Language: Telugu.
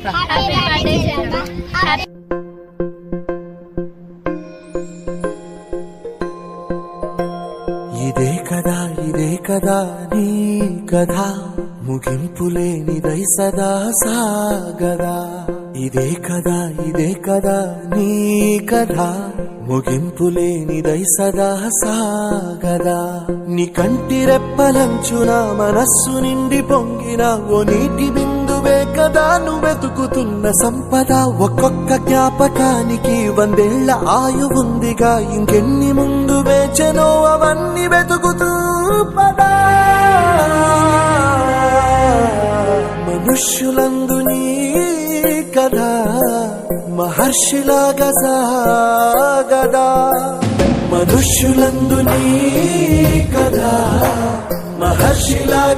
ఇదే కదా నీ కథ, ముగింపులేనిదై సదా సాగదా. ఇదే కదా నీ కథ, ముగింపులేనిదై సదా సాగదా. నీ కంటి రెప్పలంచున మనస్సు నిండి పొంగిన ఓ నీటి బిందువే కదా నువ్వెతుకుతున్న సంపద. ఒక్కొక్క జ్ఞాపకానికి 100 ఏళ్ల ఆయువుందిగా, ఇంకెన్ని ముందు వేచెనో అవన్నీ వెతుకుతూ పదా. మనుష్యులందు నీ కథ మహర్షిలాగా సాగదా. మనుష్యులందు నీ కథ మహర్షిలాగా